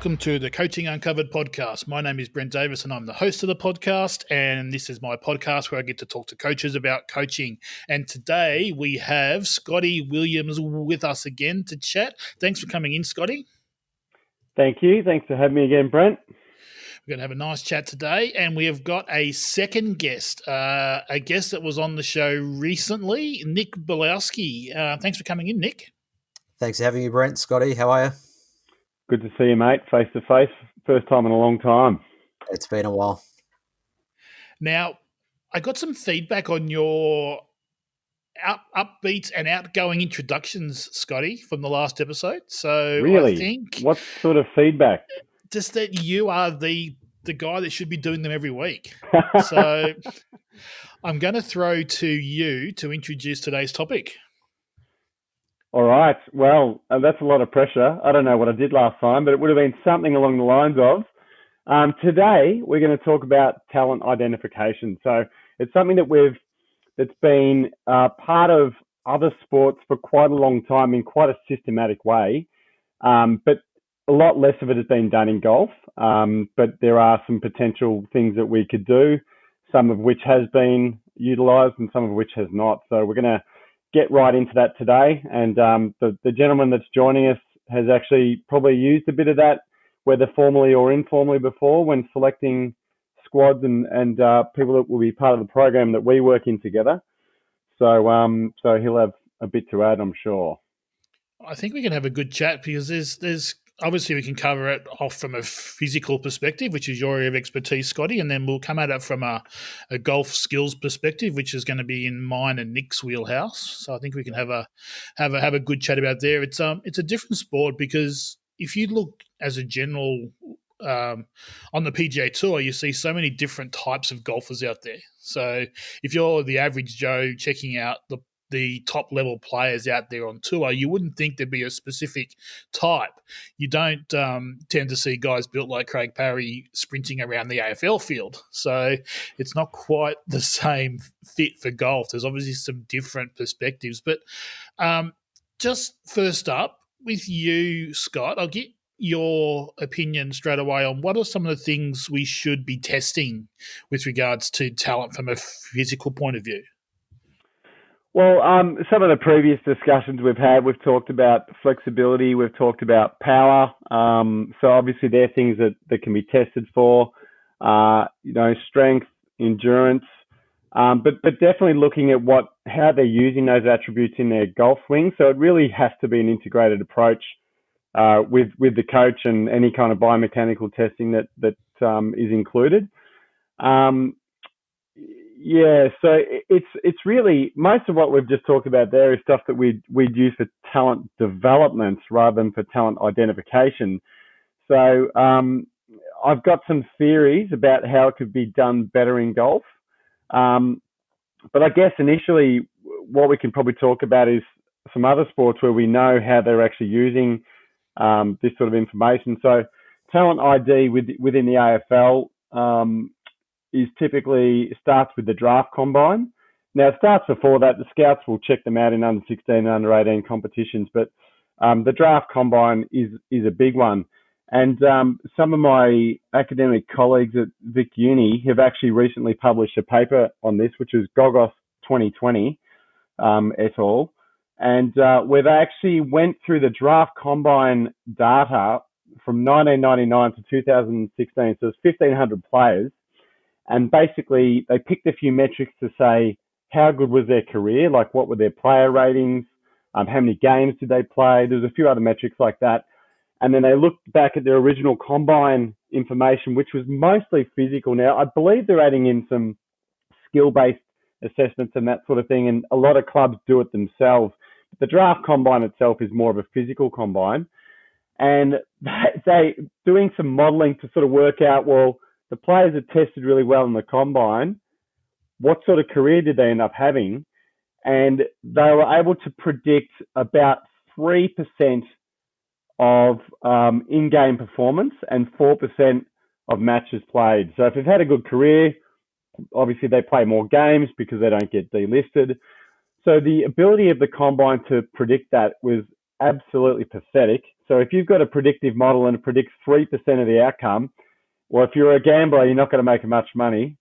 Welcome to the Coaching Uncovered podcast. My name is Brent Davis and I'm the host of the podcast, and this is my podcast where I get to talk to coaches about coaching. And today we have Scotty Williams with us again to chat. Thanks for coming in, Scotty. Thank you. Thanks for having me again, Brent. We're going to have a nice chat today, and we have got a second guest, a guest that was on the show recently, Nick Bielawski. Thanks for coming in, Nick. Thanks for having me, Brent. Scotty, how are you? Good to see you, mate, face to face. First time in a long time. It's been a while. Now, I got some feedback on your upbeat and outgoing introductions, Scotty, from the last episode. So really? I think what sort of feedback? Just that you are the guy that should be doing them every week. So I'm going to throw to you to introduce today's topic. All right. Well, that's a lot of pressure. I don't know what I did last time, but it would have been something along the lines of, today we're going to talk about talent identification. So it's something that's been part of other sports for quite a long time in quite a systematic way, but a lot less of it has been done in golf. But there are some potential things that we could do, some of which has been utilised and some of which has not. So we're going to get right into that today. And the gentleman that's joining us has actually probably used a bit of that, whether formally or informally before, when selecting squads and people that will be part of the program that we work in together. So he'll have a bit to add, I'm sure. I think we can have a good chat because there's obviously we can cover it off from a physical perspective, which is your area of expertise, Scotty, and then we'll come at it from a golf skills perspective, which is going to be in mine and Nick's wheelhouse. So I think we can have a good chat about there. It's a different sport because if you look as a general on the PGA Tour, you see so many different types of golfers out there. So if you're the average Joe checking out the top level players out there on tour, you wouldn't think there'd be a specific type. You don't tend to see guys built like Craig Parry sprinting around the AFL field. So it's not quite the same fit for golf. There's obviously some different perspectives. But just first up with you, Scott, I'll get your opinion straight away on what are some of the things we should be testing with regards to talent from a physical point of view. Well, some of the previous discussions we've had, we've talked about flexibility, we've talked about power. So obviously they're things that can be tested for, strength, endurance, but definitely looking at how they're using those attributes in their golf swing. So it really has to be an integrated approach with the coach and any kind of biomechanical testing that is included. Yeah, so it's really most of what we've just talked about there is stuff that we'd use for talent development rather than for talent identification. So I've got some theories about how it could be done better in golf. But I guess initially what we can probably talk about is some other sports where we know how they're actually using this sort of information. So talent ID within the AFL is typically starts with the draft combine. Now it starts before that. The scouts will check them out in under 16 and under 18 competitions, but the draft combine is a big one. And some of my academic colleagues at Vic Uni have actually recently published a paper on this, which is Gogos 2020 et al. And where they actually went through the draft combine data from 1999 to 2016. So it's 1,500 players. And basically, they picked a few metrics to say how good was their career, like what were their player ratings, how many games did they play. There's a few other metrics like that. And then they looked back at their original combine information, which was mostly physical. Now, I believe they're adding in some skill-based assessments and that sort of thing, and a lot of clubs do it themselves. But the draft combine itself is more of a physical combine. And they doing some modeling to sort of work out, well, the players that tested really well in the combine, what sort of career did they end up having? And they were able to predict about 3% of in-game performance and 4% of matches played. So if they've had a good career, obviously they play more games because they don't get delisted. So the ability of the combine to predict that was absolutely pathetic. So if you've got a predictive model and it predicts 3% of the outcome, well, if you're a gambler, you're not going to make much money.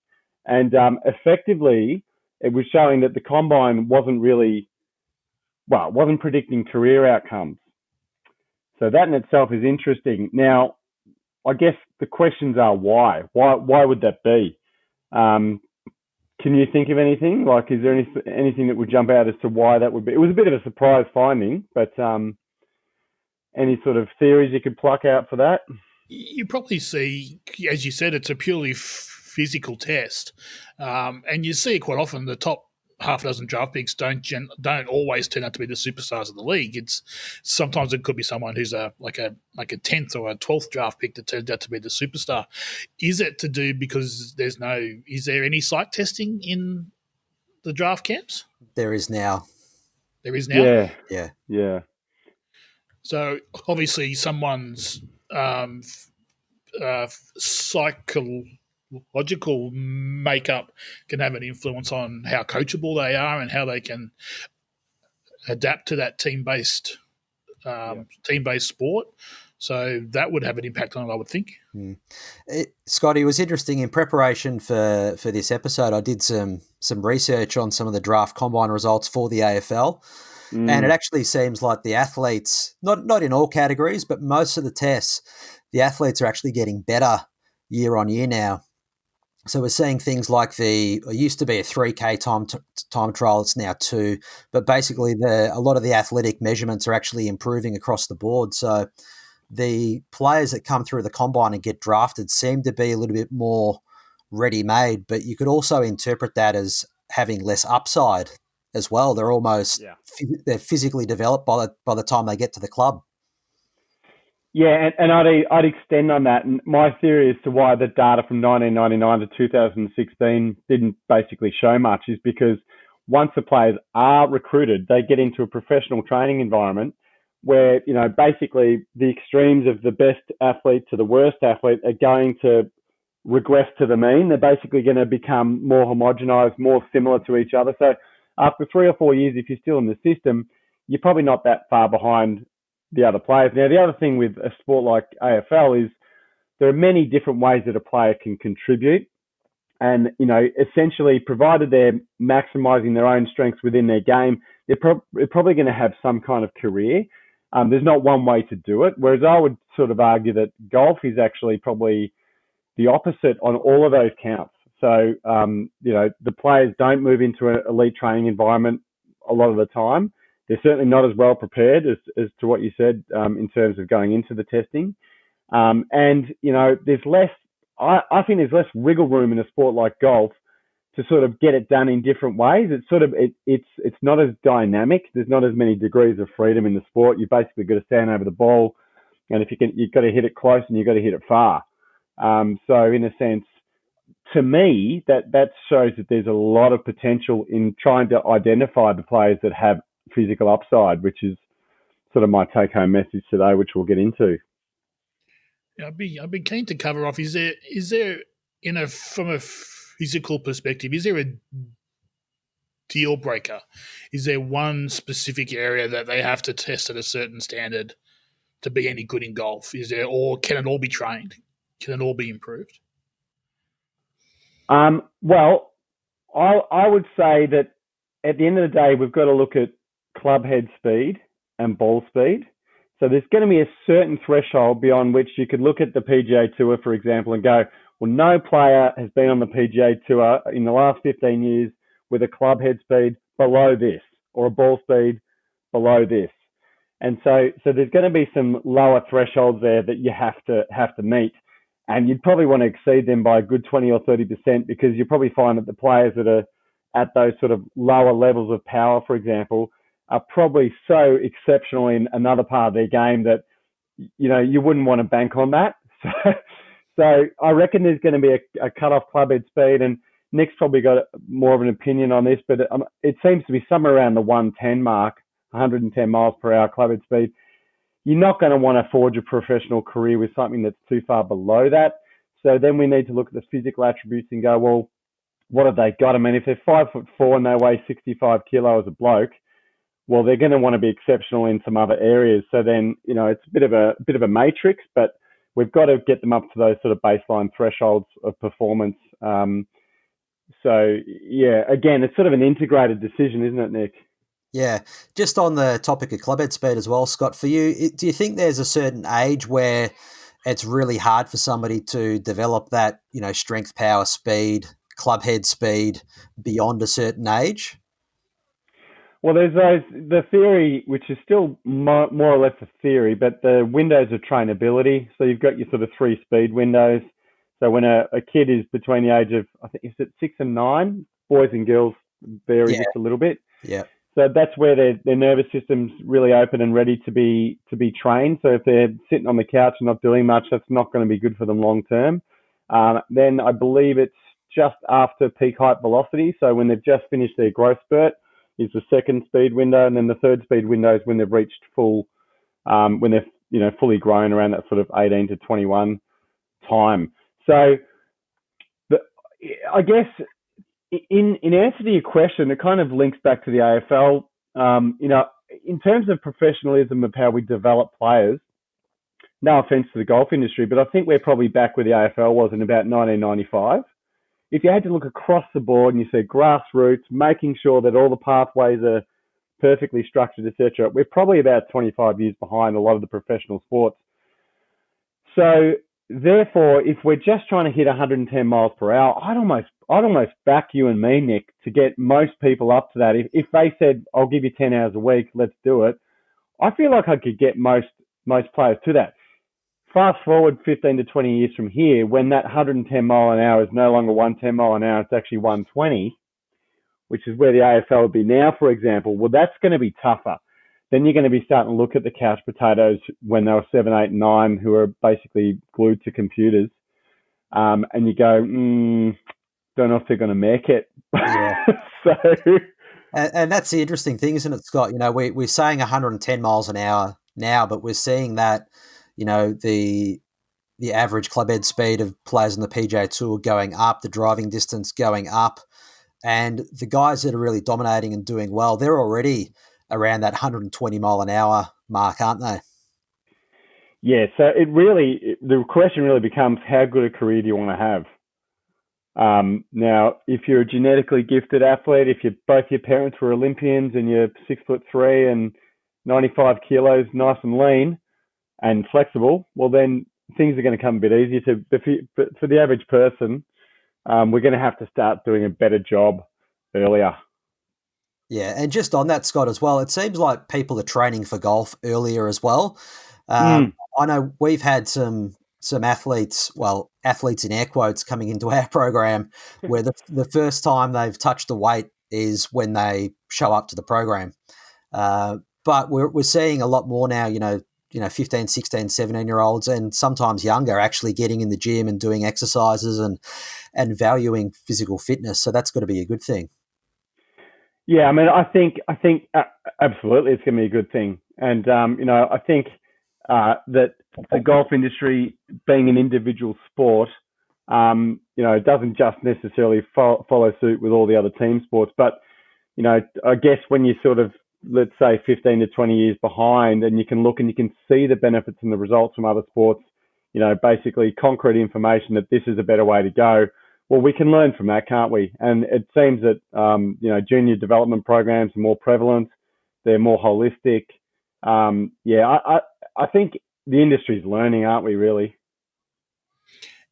And effectively, it was showing that the combine wasn't predicting career outcomes. So that in itself is interesting. Now, I guess the questions are why? Why would that be? Can you think of anything? Like, is there anything that would jump out as to why that would be? It was a bit of a surprise finding, but any sort of theories you could pluck out for that? You probably see, as you said, it's a purely physical test, and you see it quite often. The top half a dozen draft picks don't always turn out to be the superstars of the league. It's sometimes it could be someone who's like a 10th or a 12th draft pick that turns out to be the superstar. Is it to do because is there any psych testing in the draft camps? There is now. There is now? Yeah. So obviously someone's psychological makeup can have an influence on how coachable they are and how they can adapt to that team-based sport. So that would have an impact on it, I would think. Scotty, it was interesting in preparation for this episode. I did some research on some of the draft combine results for the AFL. And it actually seems like the athletes, not in all categories, but most of the tests, the athletes are actually getting better year on year now. So we're seeing things like it used to be a 3K time trial, it's now 2. But basically a lot of the athletic measurements are actually improving across the board. So the players that come through the combine and get drafted seem to be a little bit more ready-made, but you could also interpret that as having less upside as well. They're almost they're physically developed by the time they get to the club. Yeah, and I'd extend on that. And my theory as to why the data from 1999 to 2016 didn't basically show much is because once the players are recruited, they get into a professional training environment where, basically the extremes of the best athlete to the worst athlete are going to regress to the mean. They're basically going to become more homogenized, more similar to each other. So after 3 or 4 years, if you're still in the system, you're probably not that far behind the other players. Now, the other thing with a sport like AFL is there are many different ways that a player can contribute. And, essentially, provided they're maximizing their own strengths within their game, they're probably going to have some kind of career. There's not one way to do it. Whereas I would sort of argue that golf is actually probably the opposite on all of those counts. So, the players don't move into an elite training environment a lot of the time. They're certainly not as well prepared as to what you said in terms of going into the testing. There's less, I think there's less wiggle room in a sport like golf to sort of get it done in different ways. It's sort of, it's not as dynamic. There's not as many degrees of freedom in the sport. You basically got to stand over the ball, and you've got to hit it close and you've got to hit it far. So in a sense, to me, that shows that there's a lot of potential in trying to identify the players that have physical upside, which is sort of my take-home message today, which we'll get into. Yeah, I'd be keen to cover off. Is there from a physical perspective, is there a deal breaker? Is there one specific area that they have to test at a certain standard to be any good in golf? Or can it all be trained? Can it all be improved? Well, I would say that at the end of the day, we've got to look at club head speed and ball speed. So there's going to be a certain threshold beyond which you could look at the PGA Tour, for example, and go, well, no player has been on the PGA Tour in the last 15 years with a club head speed below this or a ball speed below this. And so there's going to be some lower thresholds there that you have to meet. And you'd probably want to exceed them by a good 20 or 30% because you probably find that the players that are at those sort of lower levels of power, for example, are probably so exceptional in another part of their game that, you wouldn't want to bank on that. So I reckon there's going to be a cut-off club head speed, and Nick's probably got more of an opinion on this, but it seems to be somewhere around the 110 mark, 110 miles per hour club head speed. You're not going to want to forge a professional career with something that's too far below that. So then we need to look at the physical attributes and go, well, what have they got? I mean, if they're 5'4" and they weigh 65 kilo as a bloke, well, they're going to want to be exceptional in some other areas. So then, it's a bit of a matrix, but we've got to get them up to those sort of baseline thresholds of performance. So yeah, again, it's sort of an integrated decision, isn't it, Nick? Yeah. Just on the topic of clubhead speed as well, Scott, for you, do you think there's a certain age where it's really hard for somebody to develop that, strength, power, speed, clubhead speed beyond a certain age? Well, there's the theory, which is still more or less a theory, but the windows of trainability. So you've got your sort of 3 speed windows. So when a kid is between the age of, I think, is it 6 and 9? Boys and girls vary just a little bit. Yeah. So that's where their nervous system's really open and ready to be trained. So if they're sitting on the couch and not doing much, that's not going to be good for them long term. Then I believe it's just after peak height velocity. So when they've just finished their growth spurt is the second speed window, and then the third speed window is when they've reached full, when they're fully grown around that sort of 18 to 21 time. So I guess in answer to your question, it kind of links back to the AFL. In terms of professionalism of how we develop players, no offense to the golf industry, but I think we're probably back where the AFL was in about 1995. If you had to look across the board and you said grassroots, making sure that all the pathways are perfectly structured, etc., we're probably about 25 years behind a lot of the professional sports. So therefore, if we're just trying to hit 110 miles per hour, I'd almost back you and me, Nick, to get most people up to that. If they said, I'll give you 10 hours a week, let's do it, I feel like I could get most players to that. Fast forward 15 to 20 years from here, when that 110 mile an hour is no longer 110 mile an hour, it's actually 120, which is where the AFL would be now, for example. Well, that's going to be tougher. Then you're going to be starting to look at the couch potatoes when they were 7, 8, 9, who are basically glued to computers. And you go, don't know if they're going to make it. Yeah. So, and that's the interesting thing, isn't it, Scott? We're saying 110 miles an hour now, but we're seeing that, the average clubhead speed of players on the PGA Tour going up, the driving distance going up, and the guys that are really dominating and doing well, they're already around that 120 mile an hour mark, aren't they? Yeah, so the question really becomes, how good a career do you want to have? Now, if you're a genetically gifted athlete, if both your parents were Olympians and you're 6'3" and 95 kilos, nice and lean and flexible, well, then things are going to come a bit easier. For the average person, we're going to have to start doing a better job earlier. Yeah, and just on that, Scott, as well, it seems like people are training for golf earlier as well. I know we've had some athletes, athletes in air quotes, coming into our program where the first time they've touched the weight is when they show up to the program. But we're seeing a lot more now, 15, 16, 17-year-olds and sometimes younger actually getting in the gym and doing exercises and valuing physical fitness. So that's got to be a good thing. Yeah, I mean, I think absolutely it's going to be a good thing. And, I think that the golf industry, being an individual sport, doesn't just necessarily follow suit with all the other team sports. But, I guess when you sort of, let's say 15 to 20 years behind, and you can look and you can see the benefits and the results from other sports, basically concrete information that this is a better way to go. Well, we can learn from that, can't we? And it seems that, junior development programs are more prevalent. They're more holistic. I think the industry's learning, aren't we, really?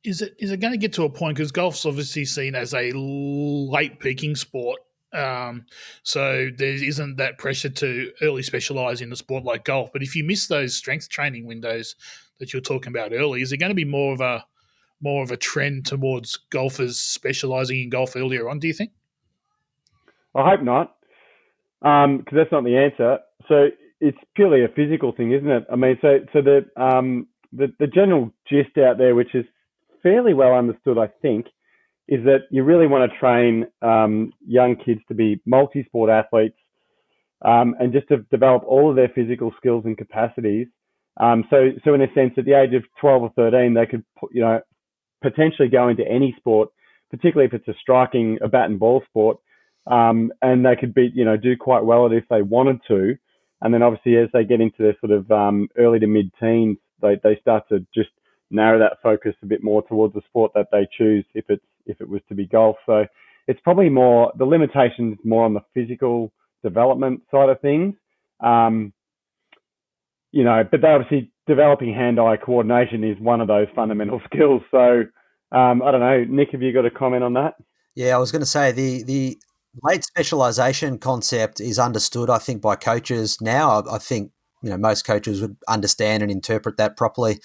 Is it going to get to a point, because golf's obviously seen as a late peaking sport, so there isn't that pressure to early specialise in a sport like golf. But if you miss those strength training windows that you're talking about early, is it going to be more of a trend towards golfers specialising in golf earlier on, do you think? I hope not, because that's not the answer. So it's purely a physical thing, isn't it? I mean, so the general gist out there, which is fairly well understood, I think, is that you really want to train young kids to be multi-sport athletes, and just to develop all of their physical skills and capacities. So in a sense, at the age of 12 or 13, they could, potentially go into any sport, particularly if it's a bat and ball sport. and they could do quite well at it if they wanted to. And then obviously as they get into their sort of early to mid-teens, they start to just narrow that focus a bit more towards the sport that they choose if it was to be golf. So it's probably more, the limitations more on the physical development side of things. But they obviously, developing hand-eye coordination is one of those fundamental skills. So I don't know, Nick, have you got a comment on that? Yeah, I was going to say the late specialisation concept is understood, I think, by coaches now. I think most coaches would understand and interpret that properly.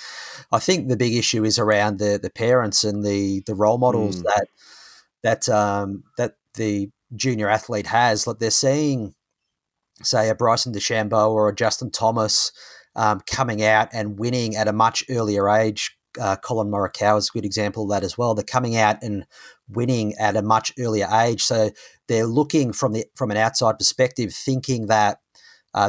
I think the big issue is around the parents and the role models that the junior athlete has. Like they're seeing, say, a Bryson DeChambeau or a Justin Thomas coming out and winning at a much earlier age. Colin Morikawa is a good example of that as well. They're coming out and winning at a much earlier age, so they're looking from an outside perspective, thinking that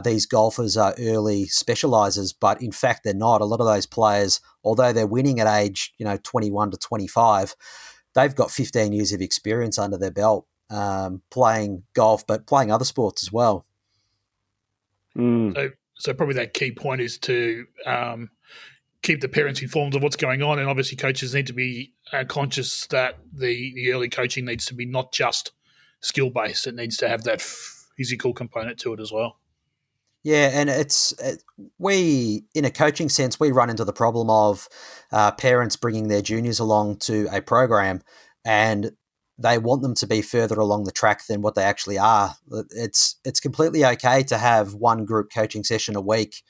these golfers are early specialisers, but in fact they're not. A lot of those players, although they're winning at age 21 to 25, they've got 15 years of experience under their belt playing golf, but playing other sports as well. So probably that key point is to keep the parents informed of what's going on, and obviously coaches need to be conscious that the early coaching needs to be not just skill based; it needs to have that physical component to it as well. Yeah, and we, in a coaching sense, we run into the problem of parents bringing their juniors along to a program, and they want them to be further along the track than what they actually are. It's completely okay to have one group coaching session a week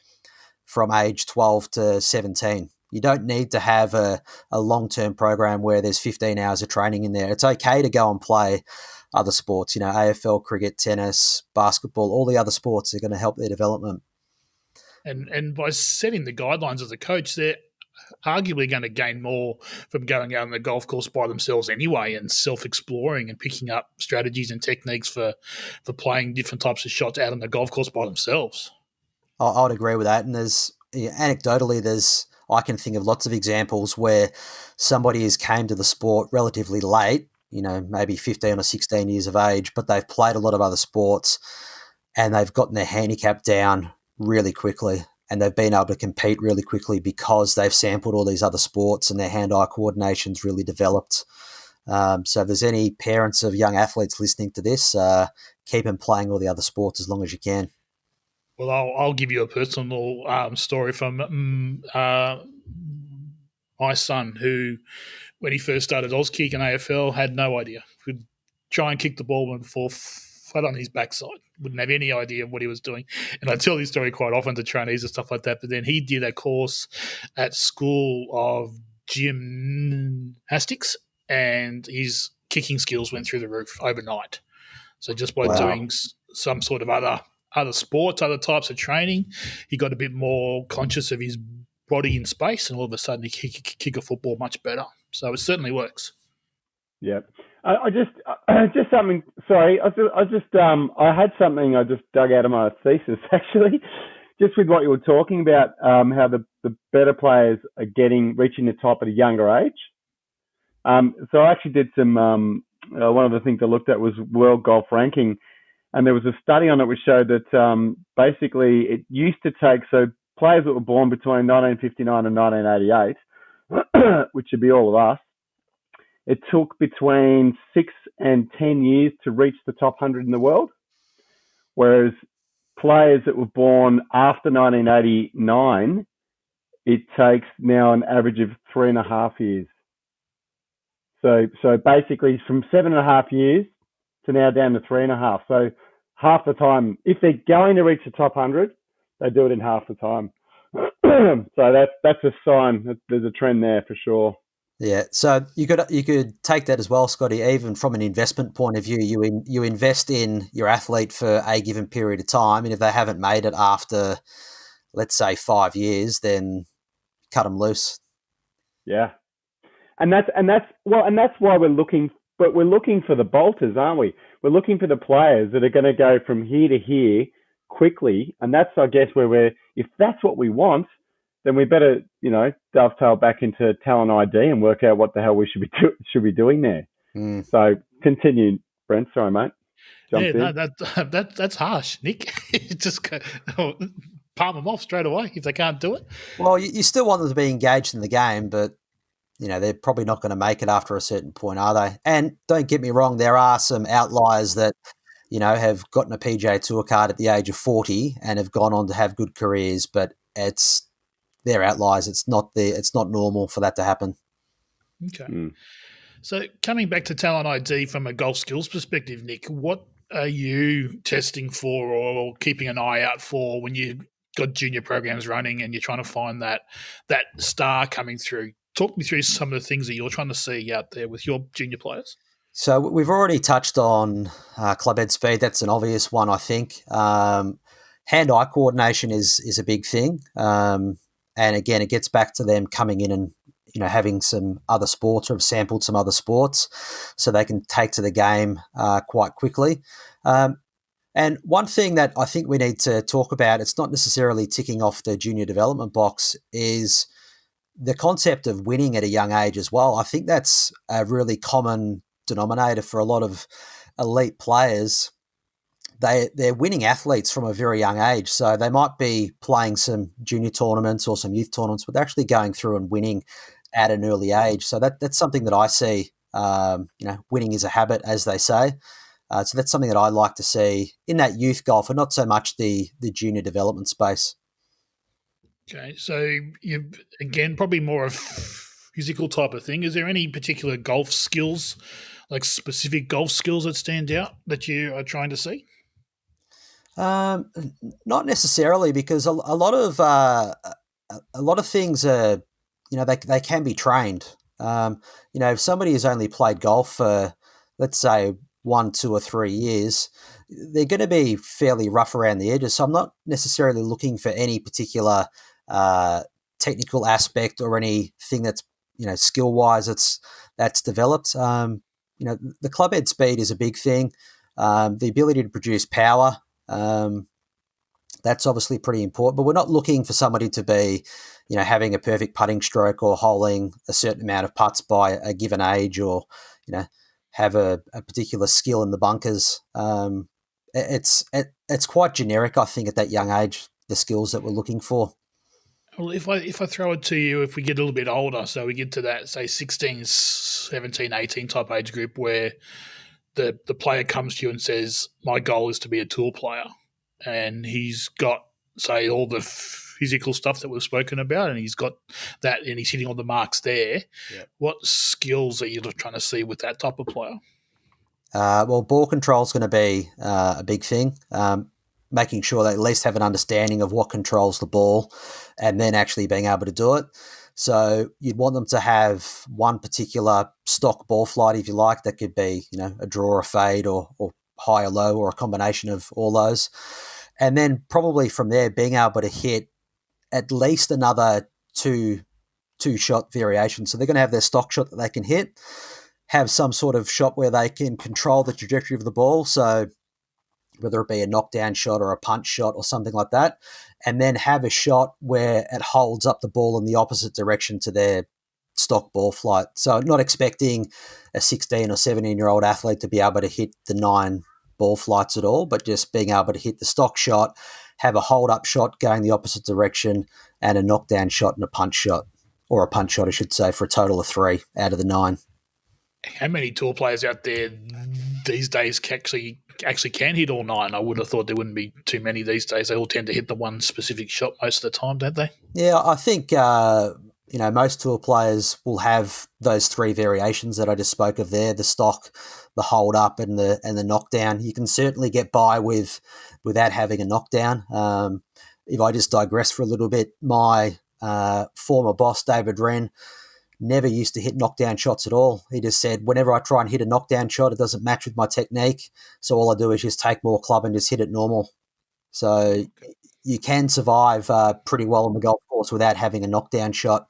from age 12 to 17. You don't need to have a long-term program where there's 15 hours of training in there. It's okay to go and play other sports, AFL, cricket, tennis, basketball, all the other sports are going to help their development. And by setting the guidelines as a coach, they're arguably going to gain more from going out on the golf course by themselves anyway and self-exploring and picking up strategies and techniques for playing different types of shots out on the golf course by themselves. I would agree with that. And anecdotally, I can think of lots of examples where somebody has came to the sport relatively late, maybe 15 or 16 years of age, but they've played a lot of other sports and they've gotten their handicap down really quickly, and they've been able to compete really quickly because they've sampled all these other sports and their hand-eye coordination's really developed. So if there's any parents of young athletes listening to this, keep them playing all the other sports as long as you can. Well, I'll give you a personal story from my son, who, when he first started Auskick and AFL, had no idea. Would try and kick the ball and fall flat on his backside. Wouldn't have any idea of what he was doing. And I tell this story quite often to trainees and stuff like that. But then he did a course at school of gymnastics, and his kicking skills went through the roof overnight. So just by doing some sort of other sports, other types of training, he got a bit more conscious of his body in space, and all of a sudden he could kick a football much better. So it certainly works. Yeah. I just something. Sorry, I had something I just dug out of my thesis actually, just with what you were talking about, how the better players are reaching the top at a younger age. So I actually did some. One of the things I looked at was world golf ranking, and there was a study on it which showed that basically it used to take, so players that were born between 1959 and 1988, which would be all of us, it took between 6 and 10 years to reach the top 100 in the world, whereas players that were born after 1989, it takes now an average of 3.5 years. So basically from 7.5 years to now down to 3.5. So half the time, if they're going to reach the top 100, they do it in half the time. So that's a sign that there's a trend there for sure. Yeah, so you could take that as well, Scotty. Even from an investment point of view, you invest in your athlete for a given period of time, and if they haven't made it after, let's say, 5 years, then cut them loose. Yeah, and that's why we're looking. But we're looking for the bolters, aren't we? We're looking for the players that are going to go from here to here quickly, and that's, I guess, where if that's what we want, then we better, dovetail back into talent ID and work out what the hell we should be doing there. So continue, Brent. Sorry, mate. jumps no, in. that's harsh, Nick. Just palm them off straight away if they can't do it. Well, you still want them to be engaged in the game, but they're probably not going to make it after a certain point, are they? And don't get me wrong, there are some outliers that have gotten a PGA Tour card at the age of 40 and have gone on to have good careers, but they're outliers. It's not normal for that to happen. Okay. So coming back to talent ID from a golf skills perspective, Nick, what are you testing for or keeping an eye out for when you've got junior programs running and you're trying to find that star coming through? Talk me through some of the things that you're trying to see out there with your junior players. So we've already touched on club head speed. That's an obvious one, I think. Hand-eye coordination is a big thing. And again, it gets back to them coming in and having some other sports or have sampled some other sports so they can take to the game quite quickly. And one thing that I think we need to talk about, it's not necessarily ticking off the junior development box, is the concept of winning at a young age as well. I think that's a really common denominator for a lot of elite players. They're winning athletes from a very young age. So they might be playing some junior tournaments or some youth tournaments, but they're actually going through and winning at an early age. So that's something that I see. Winning is a habit, as they say. So that's something that I like to see in that youth golf, and not so much the junior development space. Okay, so you again probably more a physical type of thing. Is there any particular golf skills, like specific golf skills that stand out that you are trying to see? Not necessarily, because a lot of things are, they can be trained. If somebody has only played golf for, let's say, 1, 2, or 3 years, they're going to be fairly rough around the edges. So I'm not necessarily looking for any particular technical aspect or anything that's skill wise that's developed. The club head speed is a big thing. The ability to produce power. That's obviously pretty important, but we're not looking for somebody to be, having a perfect putting stroke or holing a certain amount of putts by a given age, or, have a particular skill in the bunkers. It's quite generic, I think, at that young age, the skills that we're looking for. Well, if I throw it to you, if we get a little bit older, so we get to that, say, 16, 17, 18 type age group where the player comes to you and says, my goal is to be a tour player, and he's got, say, all the physical stuff that we've spoken about, and he's got that, and he's hitting all the marks there. Yeah. What skills are you trying to see with that type of player? Well, ball control is going to be a big thing. Making sure they at least have an understanding of what controls the ball, and then actually being able to do it. So you'd want them to have one particular stock ball flight, if you like. That could be, a draw or a fade, or high or low, or a combination of all those. And then probably from there, being able to hit at least another two shot variation. So they're going to have their stock shot that they can hit, have some sort of shot where they can control the trajectory of the ball. So whether it be a knockdown shot or a punch shot or something like that, and then have a shot where it holds up the ball in the opposite direction to their stock ball flight. So not expecting a 16 or 17-year-old athlete to be able to hit the 9 ball flights at all, but just being able to hit the stock shot, have a hold-up shot going the opposite direction, and a knockdown shot and a punch shot, or a punch shot, I should say, for a total of 3 out of the 9. How many tour players out there these days actually can hit all 9? I would have thought there wouldn't be too many these days. They all tend to hit the one specific shot most of the time, don't they? Yeah, I think most tour players will have those 3 variations that I just spoke of there: the stock, the hold up, and the knockdown. You can certainly get by without having a knockdown. If I just digress for a little bit, my former boss, David Wren, never used to hit knockdown shots at all. He just said, whenever I try and hit a knockdown shot, it doesn't match with my technique. So all I do is just take more club and just hit it normal. So you can survive pretty well on the golf course without having a knockdown shot.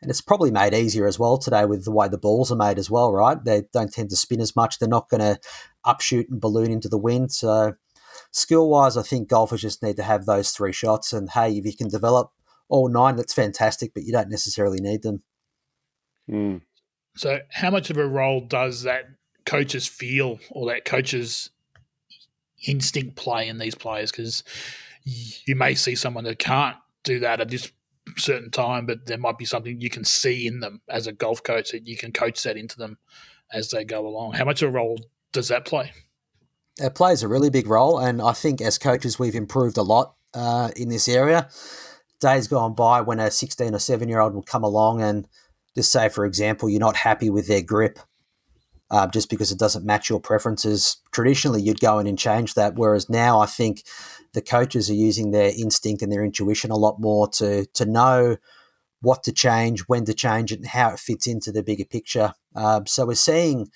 And it's probably made easier as well today with the way the balls are made as well, right? They don't tend to spin as much. They're not going to upshoot and balloon into the wind. So skill-wise, I think golfers just need to have those 3 shots. And, hey, if you can develop all 9, that's fantastic, but you don't necessarily need them. So how much of a role does that coach's feel or that coach's instinct play in these players? Because you may see someone that can't do that at this certain time, but there might be something you can see in them as a golf coach that you can coach that into them as they go along. How much of a role does that play? It plays a really big role, and I think as coaches we've improved a lot in this area. Days gone by when a 16 or 7-year-old would come along and just say, for example, you're not happy with their grip just because it doesn't match your preferences. Traditionally, you'd go in and change that, whereas now I think the coaches are using their instinct and their intuition a lot more to know what to change, when to change it, and how it fits into the bigger picture. So we're seeing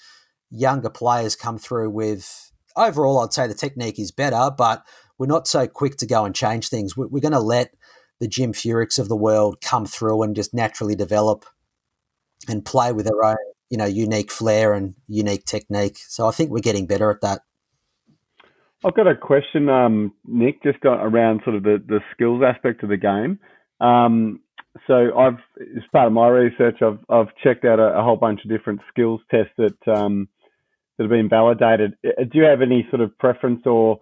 younger players come through with, overall, I'd say the technique is better, but we're not so quick to go and change things. We're going to let the Jim Furyk's of the world come through and just naturally develop and play with their own, unique flair and unique technique. So I think we're getting better at that. I've got a question, Nick, just around sort of the skills aspect of the game. So as part of my research, I've checked out a whole bunch of different skills tests that have been validated. Do you have any sort of preference, or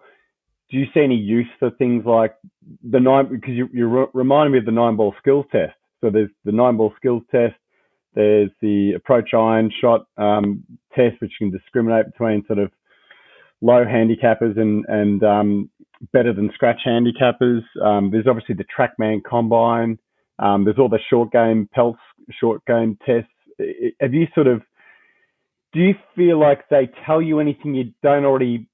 do you see any use for things like the 9? Because you reminded me of the 9-ball skills test. So there's the 9-ball skills test. There's the approach iron shot test, which can discriminate between sort of low handicappers and better than scratch handicappers. There's obviously the Trackman Combine. There's all the short game, Pel short game tests. Do you feel like they tell you anything you don't already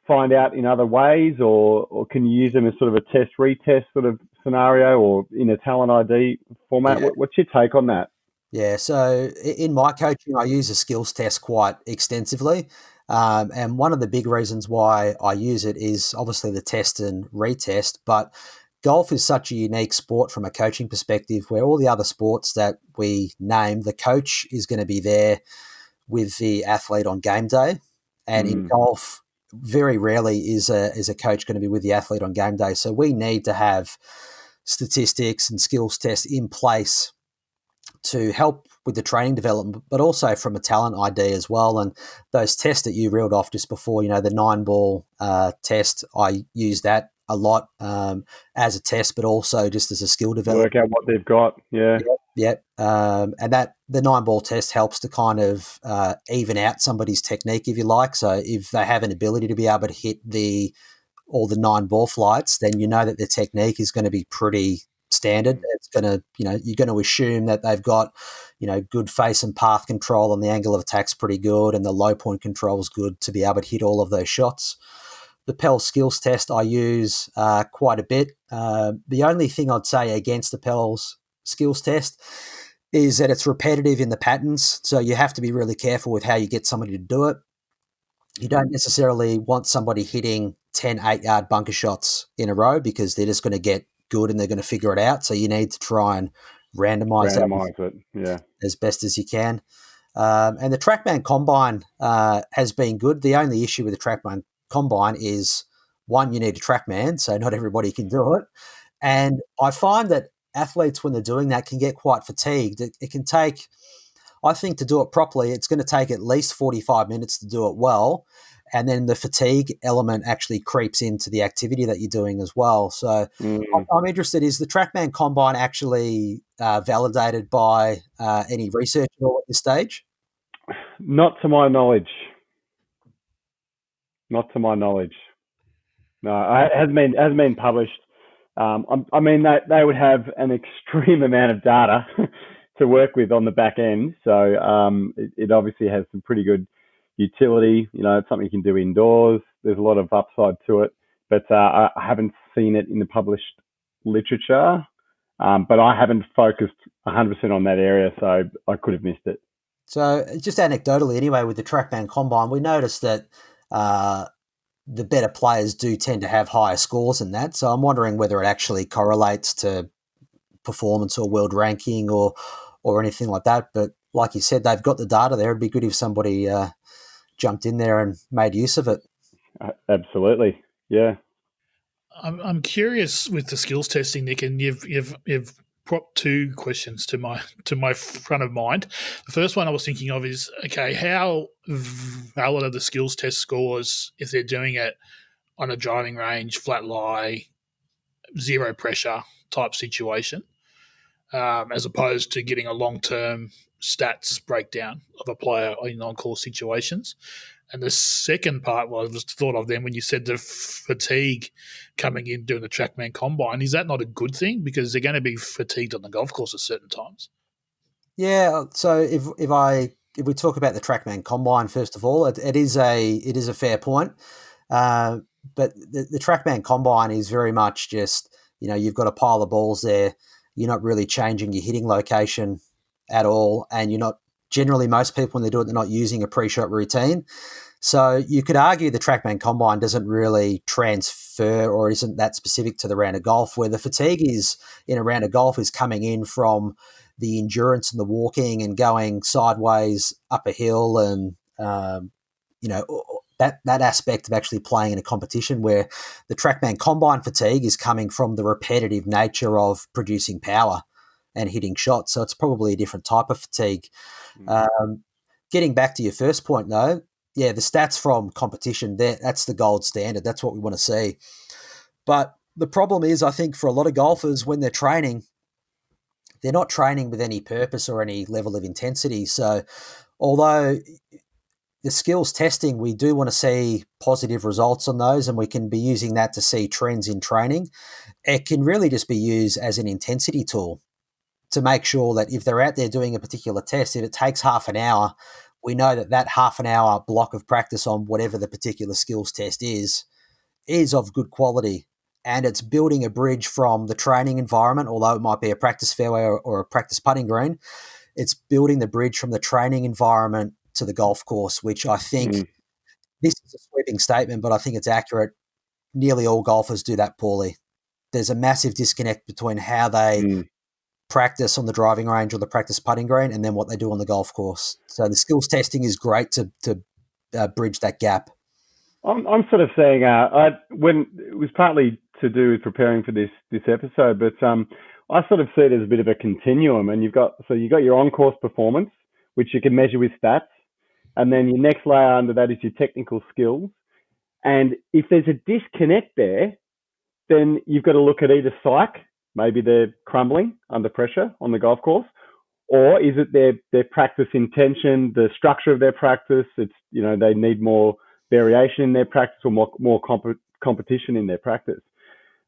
find out in other ways, or can you use them as sort of a test retest sort of scenario, or in a talent ID format? Yeah. What's your take on that? Yeah, so in my coaching, I use a skills test quite extensively. And one of the big reasons why I use it is obviously the test and retest, but golf is such a unique sport from a coaching perspective, where all the other sports that we name, the coach is going to be there with the athlete on game day. And in golf, very rarely is a coach going to be with the athlete on game day. So we need to have statistics and skills tests in place to help with the training development, but also from a talent ID as well. And those tests that you reeled off just before, the 9-ball test, I use that a lot as a test, but also just as a skill development. Work out what they've got, yeah. Yep. And that the 9-ball test helps to kind of even out somebody's technique, if you like. So if they have an ability to be able to hit all the 9-ball flights, then you know that their technique is going to be pretty standard. It's going to, you're going to assume that they've got, good face and path control, and the angle of attack's pretty good, and the low point control is good to be able to hit all of those shots. The Pel Skills Test I use quite a bit. The only thing I'd say against the Pel Skills Test is that it's repetitive in the patterns, so you have to be really careful with how you get somebody to do it. You don't necessarily want somebody hitting 10 8-yard bunker shots in a row, because they're just going to get good and they're going to figure it out. So you need to try and randomize it, yeah, as best as you can. And the Trackman Combine has been good. The only issue with the Trackman Combine is, one, you need a Trackman, so not everybody can do it. And I find that athletes, when they're doing that, can get quite fatigued. It can take, I think, to do it properly, it's going to take at least 45 minutes to do it well. And then the fatigue element actually creeps into the activity that you're doing as well. So I'm interested, is the Trackman Combine actually validated by any research at all at this stage? Not to my knowledge. No, it hasn't been published. I mean, they would have an extreme amount of data to work with on the back end. So it obviously has some pretty good utility. It's something you can do indoors. There's a lot of upside to it, but I haven't seen it in the published literature. But I haven't focused 100% on that area, so I could have missed it. So just anecdotally anyway, with the Trackman Combine, we noticed that the better players do tend to have higher scores than that. So I'm wondering whether it actually correlates to performance or world ranking or anything like that. But like you said, they've got the data there. It'd be good if somebody jumped in there and made use of it. Absolutely, yeah. I'm curious with the skills testing, Nick, and you've propped two questions to my front of mind. The first one I was thinking of is, okay, how valid are the skills test scores if they're doing it on a driving range, flat lie, zero pressure type situation, as opposed to getting a long-term stats breakdown of a player in on-course situations. And the second part was thought of then when you said the fatigue coming in doing the Trackman Combine. Is that not a good thing? Because they're going to be fatigued on the golf course at certain times. Yeah. So if we talk about the Trackman Combine, first of all, it is a fair point. But the Trackman Combine is very much just, you've got a pile of balls there. You're not really changing your hitting location at all. And you're not, generally most people when they do it, they're not using a pre-shot routine. So you could argue the Trackman Combine doesn't really transfer or isn't that specific to the round of golf, where the fatigue is in a round of golf is coming in from the endurance and the walking and going sideways up a hill and, that aspect of actually playing in a competition, where the Trackman Combine fatigue is coming from the repetitive nature of producing power and hitting shots. So it's probably a different type of fatigue. Getting back to your first point, though, yeah, the stats from competition, that's the gold standard. That's what we want to see. But the problem is, I think, for a lot of golfers, when they're training, they're not training with any purpose or any level of intensity. So although the skills testing, we do want to see positive results on those, and we can be using that to see trends in training, it can really just be used as an intensity tool to make sure that if they're out there doing a particular test, if it takes half an hour, we know that half an hour block of practice on whatever the particular skills test is of good quality. And it's building a bridge from the training environment, although it might be a practice fairway or a practice putting green. It's building the bridge from the training environment to the golf course, which I think this is a sweeping statement, but I think it's accurate. Nearly all golfers do that poorly. There's a massive disconnect between how they practice on the driving range or the practice putting green and then what they do on the golf course. So the skills testing is great to bridge that gap. I'm sort of saying when it was partly to do with preparing for this episode, but I sort of see it as a bit of a continuum. And you've got your on-course performance, which you can measure with stats, and then your next layer under that is your technical skills. And if there's a disconnect there, then you've got to look at either psych, maybe they're crumbling under pressure on the golf course, or is it their practice intention, the structure of their practice? It's they need more variation in their practice or more competition in their practice.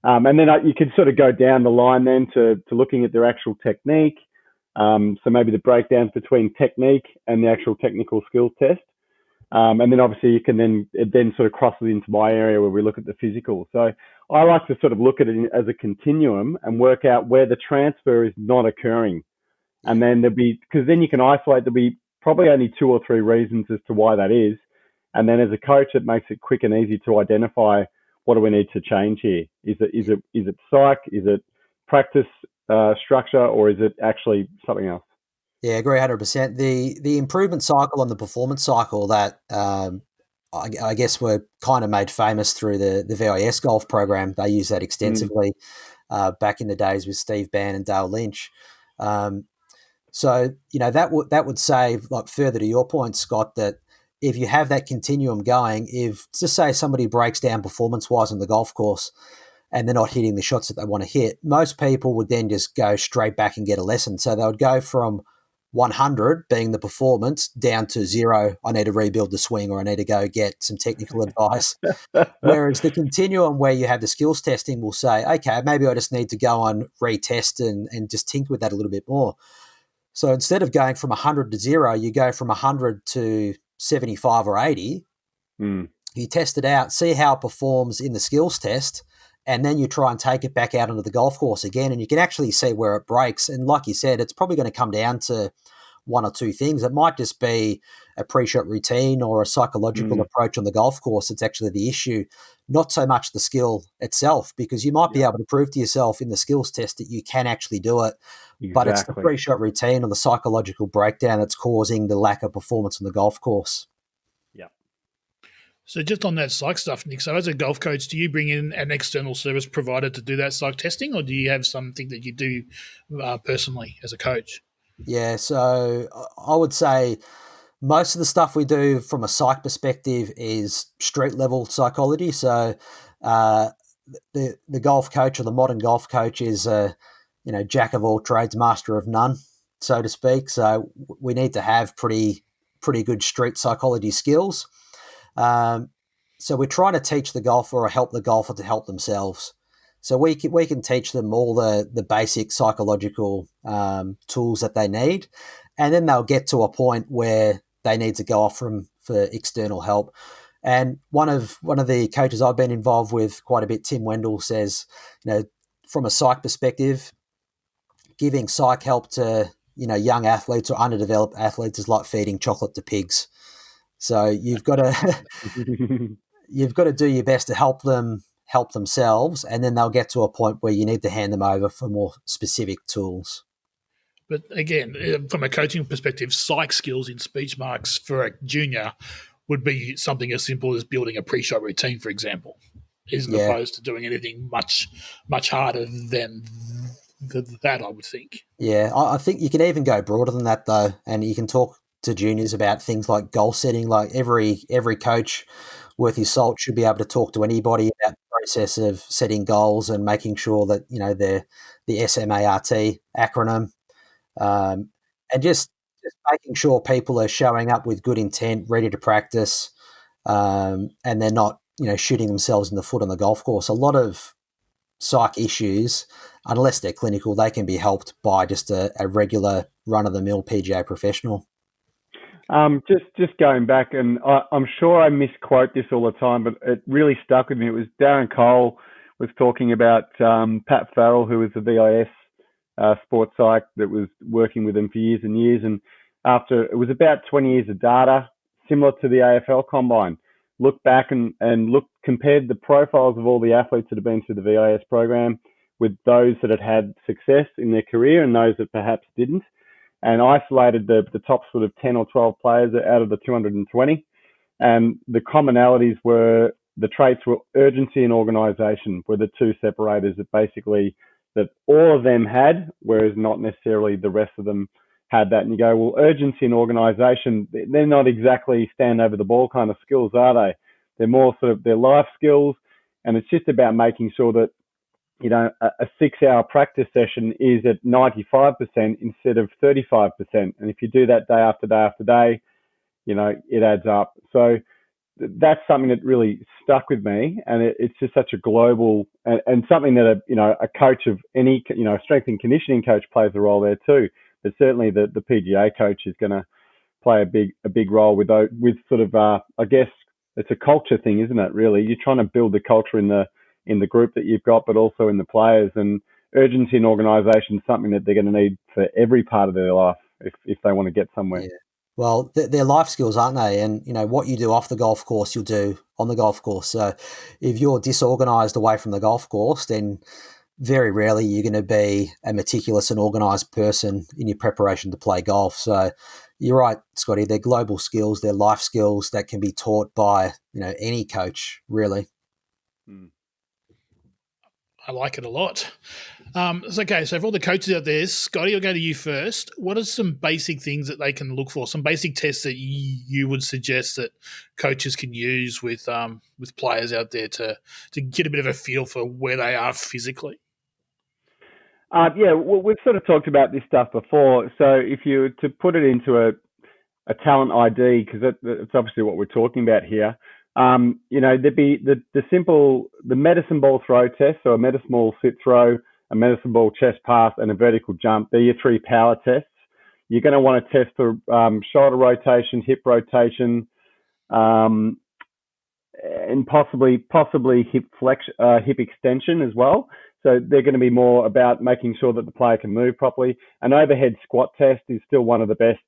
And then you can sort of go down the line then to looking at their actual technique. So maybe the breakdowns between technique and the actual technical skills test. And then obviously you can it then sort of crosses into my area where we look at the physical. So I like to sort of look at it as a continuum and work out where the transfer is not occurring. And then because then you can isolate, there'll be probably only 2 or 3 reasons as to why that is. And then as a coach, it makes it quick and easy to identify what do we need to change here. Is it psych? Is it practice structure, or is it actually something else? Yeah, I agree 100%. The improvement cycle and the performance cycle that I guess were kind of made famous through the VIS golf program. They use that extensively back in the days with Steve Bann and Dale Lynch. So that would say, like, further to your point, Scott, that if you have that continuum going, if just say somebody breaks down performance-wise on the golf course and they're not hitting the shots that they want to hit, most people would then just go straight back and get a lesson. So they would go from 100 being the performance down to 0, I need to rebuild the swing, or I need to go get some technical advice. Whereas the continuum where you have the skills testing will say, okay, maybe I just need to go on retest and just tinker with that a little bit more. So instead of going from 100 to 0, you go from 100 to 75 or 80. You test it out, see how it performs in the skills test, and then you try and take it back out onto the golf course again, and you can actually see where it breaks. And like you said, it's probably going to come down to 1 or 2 things. It might just be a pre-shot routine or a psychological approach on the golf course. It's actually the issue, not so much the skill itself, because you might be able to prove to yourself in the skills test that you can actually do it. Exactly. But it's the pre-shot routine or the psychological breakdown that's causing the lack of performance on the golf course. So just on that psych stuff, Nick, so as a golf coach, do you bring in an external service provider to do that psych testing, or do you have something that you do personally as a coach? Yeah, so I would say most of the stuff we do from a psych perspective is street level psychology. So the golf coach or the modern golf coach is a jack of all trades, master of none, so to speak. So we need to have pretty good street psychology skills. So we're trying to teach the golfer or help the golfer to help themselves. So we can teach them all the basic psychological tools that they need, and then they'll get to a point where they need to go off for external help. And one of the coaches I've been involved with quite a bit, Tim Wendell, says, from a psych perspective, giving psych help to young athletes or underdeveloped athletes is like feeding chocolate to pigs. So you've got to do your best to help them help themselves, and then they'll get to a point where you need to hand them over for more specific tools. But again, from a coaching perspective, psych skills in speech marks for a junior would be something as simple as building a pre-shot routine, for example, as opposed to doing anything much, much harder than that, I would think. Yeah, I think you can even go broader than that, though, and you can talk to juniors about things like goal setting. Like every coach worth his salt should be able to talk to anybody about the process of setting goals and making sure that, they're the SMART acronym, and just making sure people are showing up with good intent, ready to practice, and they're not, shooting themselves in the foot on the golf course. A lot of psych issues, unless they're clinical, they can be helped by just a regular run-of-the-mill PGA professional. Just going back, and I'm sure I misquote this all the time, but it really stuck with me. It was Darren Cole was talking about Pat Farrell, who was the VIS sports psych that was working with him for years and years. And after it was about 20 years of data, similar to the AFL Combine, looked back and compared the profiles of all the athletes that have been through the VIS program with those that had success in their career and those that perhaps didn't, and isolated the top sort of 10 or 12 players out of the 220. And the commonalities were, the traits were urgency and organisation were the two separators that basically that all of them had, whereas not necessarily the rest of them had that. And you go, well, urgency and organisation, they're not exactly stand over the ball kind of skills, are they? They're more sort of their life skills. And it's just about making sure that, a 6-hour practice session is at 95% instead of 35%. And if you do that day after day after day, it adds up. So that's something that really stuck with me. And it's just such a global and something that, a coach of any, strength and conditioning coach plays a role there too. But certainly the PGA coach is going to play a big role with sort of, I guess it's a culture thing, isn't it? Really, you're trying to build the culture in the group that you've got, but also in the players. And urgency and organisation is something that they're going to need for every part of their life if they want to get somewhere. Yeah. Well, they're life skills, aren't they? And, what you do off the golf course, you'll do on the golf course. So if you're disorganised away from the golf course, then very rarely you're going to be a meticulous and organised person in your preparation to play golf. So you're right, Scotty, they're global skills, they're life skills that can be taught by, any coach, really. I like it a lot. It's okay. So for all the coaches out there, Scotty, I'll go to you first. What are some basic things that they can look for? Some basic tests that you would suggest that coaches can use with players out there to get a bit of a feel for where they are physically? Well, we've sort of talked about this stuff before. So if you were to put it into a talent ID, because that's obviously what we're talking about here, there'd be the medicine ball throw test, so a medicine ball sit throw, a medicine ball chest pass, and a vertical jump. They're your 3 power tests. You're going to want to test for shoulder rotation, hip rotation, and possibly hip extension as well. So they're going to be more about making sure that the player can move properly. An overhead squat test is still one of the best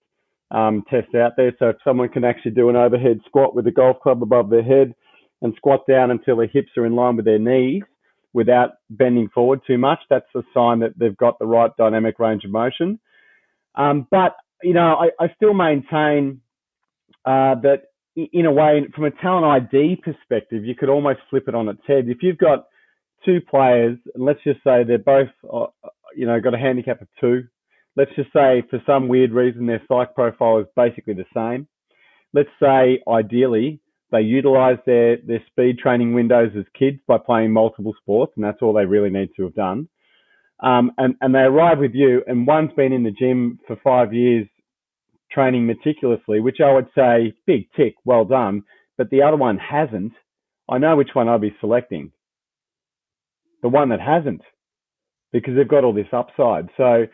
tests out there. So if someone can actually do an overhead squat with a golf club above their head and squat down until their hips are in line with their knees without bending forward too much, that's a sign that they've got the right dynamic range of motion. But, I still maintain that in a way, from a talent ID perspective, you could almost flip it on its head. If you've got 2 players, and let's just say they're both, got a handicap of 2. Let's just say for some weird reason their psych profile is basically the same. Let's say ideally They utilize their speed training windows as kids by playing multiple sports, and that's all they really need to have done. And they arrive with you, and one's been in the gym for 5 years training meticulously, which I would say, big tick, well done, but the other one hasn't. I know which one I'd be selecting. The one that hasn't, because they've got all this upside. So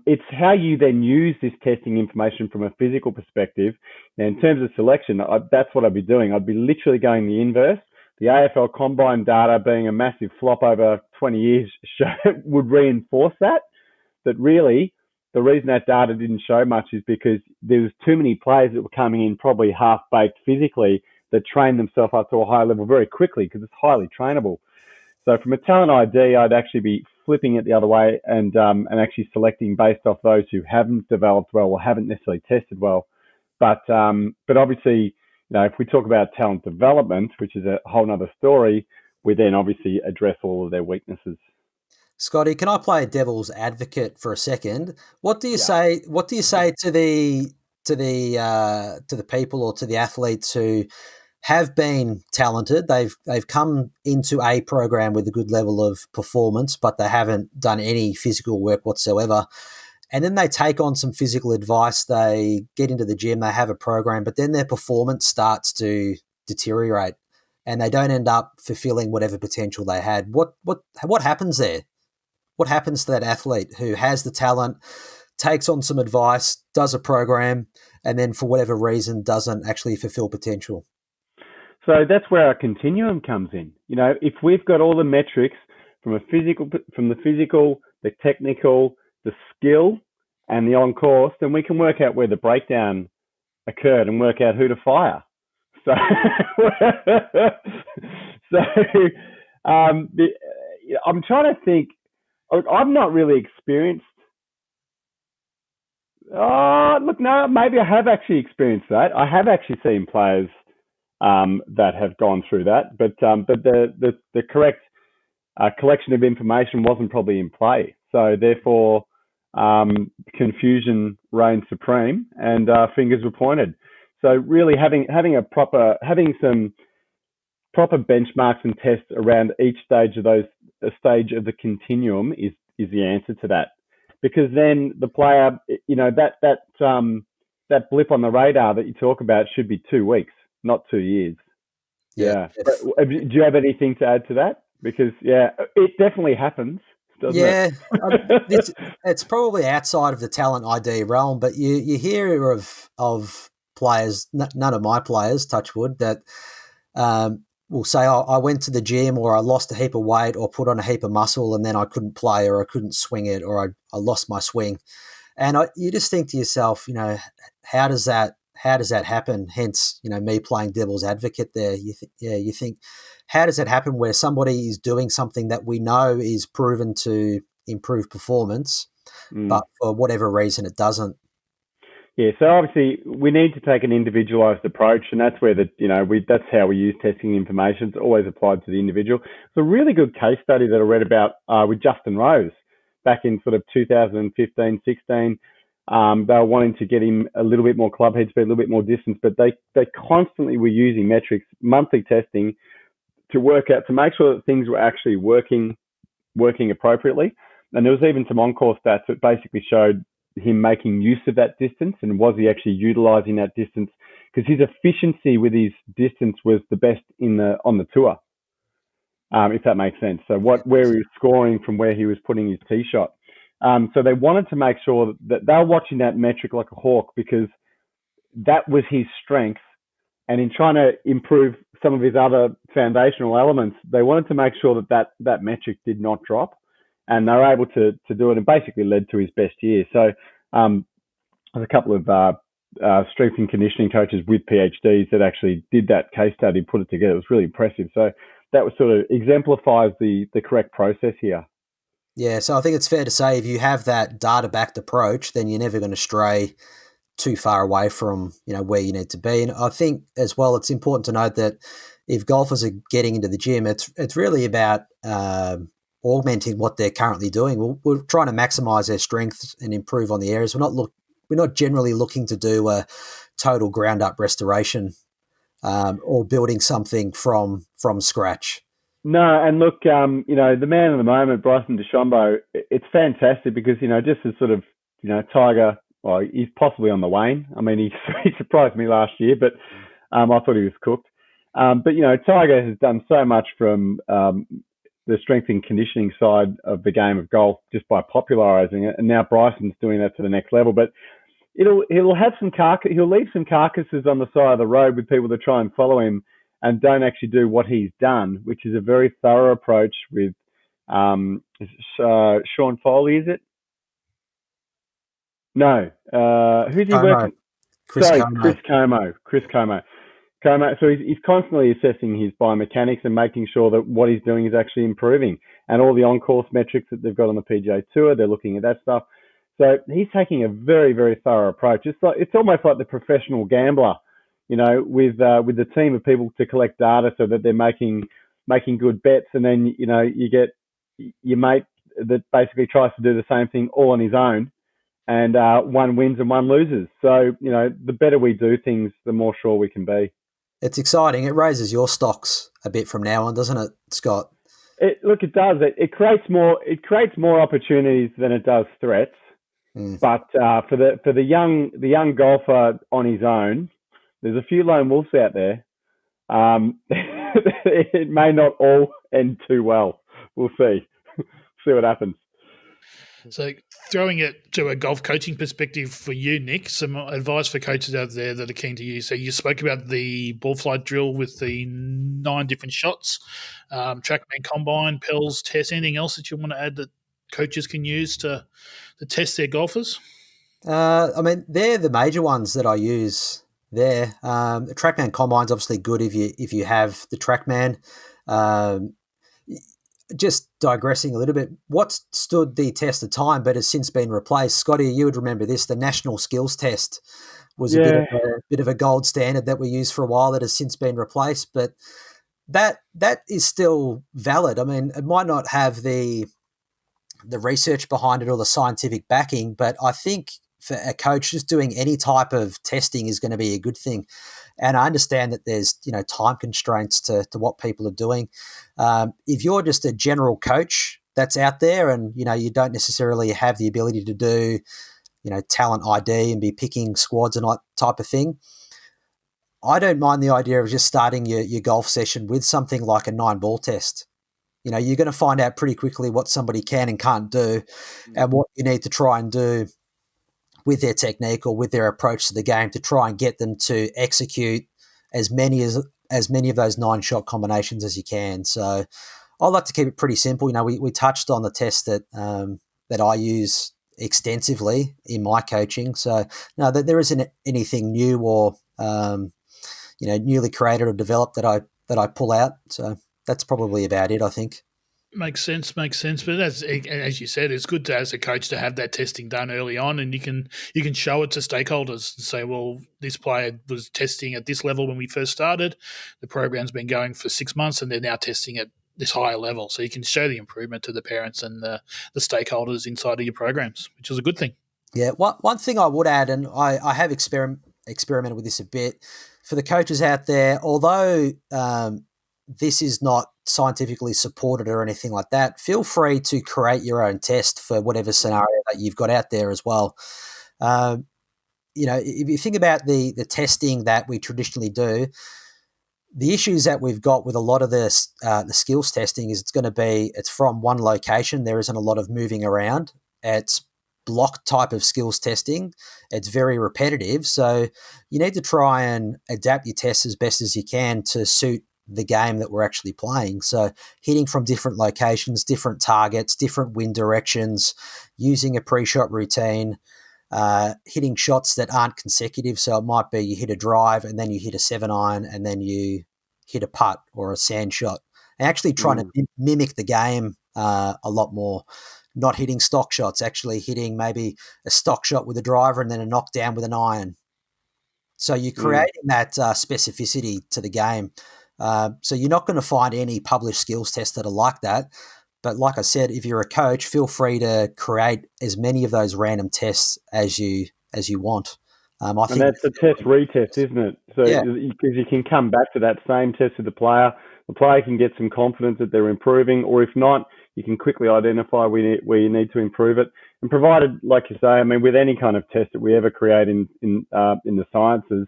it's how you then use this testing information from a physical perspective. Now, in terms of selection, that's what I'd be doing. I'd be literally going the inverse. The AFL Combine data being a massive flop over 20 years would reinforce that really the reason that data didn't show much is because there was too many players that were coming in probably half-baked physically that trained themselves up to a high level very quickly because it's highly trainable. So from a talent ID, I'd actually be flipping it the other way and actually selecting based off those who haven't developed well or haven't necessarily tested well. But obviously, if we talk about talent development, which is a whole other story, we then obviously address all of their weaknesses. Scotty, can I play devil's advocate for a second? What do you say? What do you say to the people or to the athletes who have been talented? They've come into a program with a good level of performance, but they haven't done any physical work whatsoever. And then they take on some physical advice. They get into the gym. They have a program, but then their performance starts to deteriorate, and they don't end up fulfilling whatever potential they had. What happens there? What happens to that athlete who has the talent, takes on some advice, does a program, and then for whatever reason doesn't actually fulfill potential? So that's where our continuum comes in. If we've got all the metrics from the physical, the technical, the skill, and the on-course, then we can work out where the breakdown occurred and work out who to fire. So, I'm trying to think. I'm not really experienced. No, maybe I have actually experienced that. I have actually seen players that have gone through that, but the correct collection of information wasn't probably in play. So therefore, confusion reigned supreme, and fingers were pointed. So really, having some proper benchmarks and tests around each stage of the continuum is the answer to that, because then the player, that blip on the radar that you talk about should be 2 weeks, not 2 years. Yeah. Do you have anything to add to that? Because it definitely happens. Yeah, it's probably outside of the talent ID realm, but you hear of players, none of my players, touch wood, that will say, I went to the gym, or I lost a heap of weight, or put on a heap of muscle, and then I couldn't play, or I couldn't swing it, or I lost my swing. And you just think to yourself, how does that happen? Hence, me playing devil's advocate there. You think, how does that happen where somebody is doing something that we know is proven to improve performance, but for whatever reason it doesn't? Yeah, so obviously we need to take an individualized approach, and that's where that's how we use testing information. It's always applied to the individual. It's a really good case study that I read about with Justin Rose back in sort of 2015, 16. They were wanting to get him a little bit more club head speed, a little bit more distance, but they constantly were using metrics, monthly testing, to work out, to make sure that things were actually working appropriately. And there was even some on-course stats that basically showed him making use of that distance, and was he actually utilizing that distance, because his efficiency with his distance was the best on the tour, if that makes sense. So where he was scoring from where he was putting his tee shot. So they wanted to make sure that they were watching that metric like a hawk, because that was his strength. And in trying to improve some of his other foundational elements, they wanted to make sure that metric did not drop, and they were able to do it, and basically led to his best year. So there's a couple of strength and conditioning coaches with PhDs that actually did that case study, put it together. It was really impressive. So that was sort of exemplifies the correct process here. Yeah, so I think it's fair to say if you have that data-backed approach, then you're never going to stray too far away from where you need to be. And I think as well, it's important to note that if golfers are getting into the gym, it's really about augmenting what they're currently doing. We're trying to maximize their strengths and improve on the areas. We're not generally looking to do a total ground up restoration or building something from scratch. No, and look, the man of the moment, Bryson DeChambeau, it's fantastic because, just as sort of, Tiger, well, he's possibly on the wane. I mean, he surprised me last year, but I thought he was cooked. But, Tiger has done so much from the strength and conditioning side of the game of golf just by popularising it. And now Bryson's doing that to the next level. But he'll have he'll leave some carcasses on the side of the road with people that try and follow him and don't actually do what he's done, which is a very thorough approach with Sean Foley, is it? No. Who's he working? Chris Como. So he's constantly assessing his biomechanics and making sure that what he's doing is actually improving. And all the on-course metrics that they've got on the PGA Tour, they're looking at that stuff. So he's taking a very, very thorough approach. It's almost like the professional gambler, with the team of people to collect data so that they're making good bets, and then you get your mate that basically tries to do the same thing all on his own, and one wins and one loses. So the better we do things, the more sure we can be. It's exciting. It raises your stocks a bit from now on, doesn't it, Scott? It does. It creates more opportunities than it does threats. But for the young golfer on his own, there's a few lone wolves out there. It may not all end too well. We'll see. See what happens. So throwing it to a golf coaching perspective for you, Nick, some advice for coaches out there that are keen to use. So you spoke about the ball flight drill with the 9 different shots, Trackman Combine, Pel's Test, anything else that you want to add that coaches can use to test their golfers? I mean, they're the major ones that I use there. The Trackman Combine's obviously good if you have the Trackman. Just digressing a little bit, what stood the test of time but has since been replaced? Scotty, you would remember this. The National Skills Test was a bit of a gold standard that we used for a while that has since been replaced, but that is still valid. I mean, it might not have the research behind it or the scientific backing, but I think for a coach, just doing any type of testing is going to be a good thing. And I understand that there's, time constraints to what people are doing. If you're just a general coach that's out there and, you don't necessarily have the ability to do, talent ID and be picking squads and that type of thing, I don't mind the idea of just starting your golf session with something like a 9-ball test. You're going to find out pretty quickly what somebody can and can't do and what you need to try and do with their technique or with their approach to the game to try and get them to execute as many of those 9-shot combinations as you can. So I like to keep it pretty simple. We touched on the test that I use extensively in my coaching. So no, there isn't anything new or newly created or developed that I pull out. So that's probably about it, I think. Makes sense. But as you said, it's good as a coach to have that testing done early on, and you can show it to stakeholders and say, well, this player was testing at this level when we first started. The program's been going for 6 months, and they're now testing at this higher level. So you can show the improvement to the parents and the stakeholders inside of your programs, which is a good thing. Yeah. One thing I would add, and I have experimented with this a bit, for the coaches out there, although this is not scientifically supported or anything like that, feel free to create your own test for whatever scenario that you've got out there as well. If you think about the testing that we traditionally do, the issues that we've got with a lot of the skills testing is it's from one location. There isn't a lot of moving around. It's block type of skills testing. It's very repetitive. So you need to try and adapt your tests as best as you can to suit the game that we're actually playing. So hitting from different locations, different targets, different wind directions, using a pre-shot routine, hitting shots that aren't consecutive. So it might be you hit a drive and then you hit a 7-iron and then you hit a putt or a sand shot. And actually trying to mimic the game a lot more. Not hitting stock shots, actually hitting maybe a stock shot with a driver and then a knockdown with an iron. So you're creating that specificity to the game. So you're not going to find any published skills tests that are like that. But like I said, if you're a coach, feel free to create as many of those random tests as you want. I And think that's a test-retest, isn't it? So because you can come back to that same test with the player can get some confidence that they're improving, or if not, you can quickly identify where you need to improve it. And provided, like you say, I mean, with any kind of test that we ever create in the sciences,